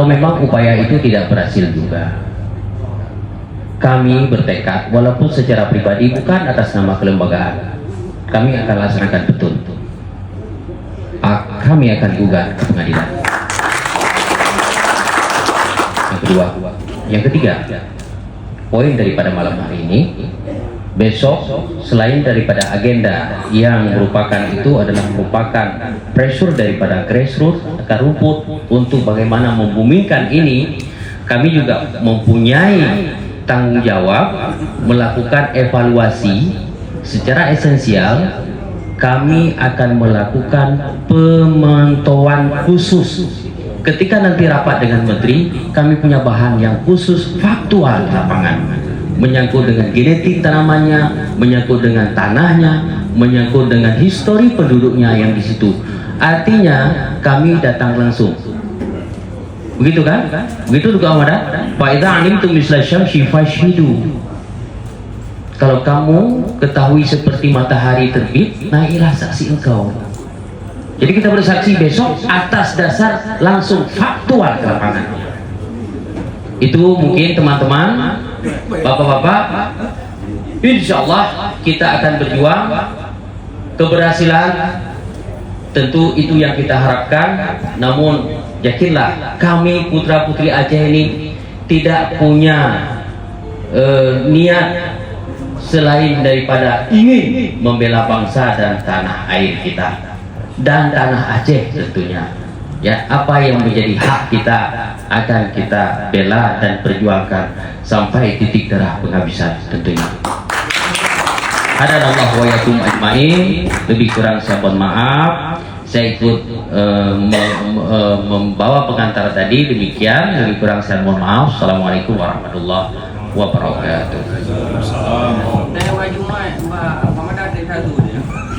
memang upaya itu tidak berhasil juga, kami bertekad, walaupun secara pribadi bukan atas nama kelembagaan, kami akan laksanakan betul. Kami akan gugat ke pengadilan. Yang kedua, yang ketiga, poin daripada malam hari ini, besok selain daripada agenda yang merupakan itu adalah merupakan pressure daripada grassroots, akar rumput untuk bagaimana membumingkan ini, kami juga mempunyai tanggung jawab melakukan evaluasi secara esensial. Kami akan melakukan pemantauan khusus ketika nanti rapat dengan menteri. Kami punya bahan yang khusus faktual di lapangan, menyangkut dengan genetik tanamannya, menyangkut dengan tanahnya, menyangkut dengan histori penduduknya yang di situ. Artinya kami datang langsung. Begitu kan? Begitu juga Amada. Fa idza alimtum misla syamsi fashhidu. Kalau kamu ketahui seperti matahari terbit, naiklah saksi engkau. Jadi kita bersaksi besok atas dasar langsung faktual ke lapangan. Itu mungkin teman-teman, bapak-bapak, insya Allah kita akan berjuang. Keberhasilan tentu itu yang kita harapkan. Namun yakinlah kami putra-putri Aceh ini tidak punya niat selain daripada ingin membela bangsa dan tanah air kita dan tanah Aceh tentunya. Ya, apa yang menjadi hak kita akan kita bela dan perjuangkan sampai titik darah penghabisan tentunya. Hadanallahu wa iyyakum ajmain. Lebih kurang saya mohon maaf. Saya ikut membawa pengantar tadi, demikian. Lebih kurang saya mohon maaf. Assalamualaikum warahmatullahi wabarakatuh.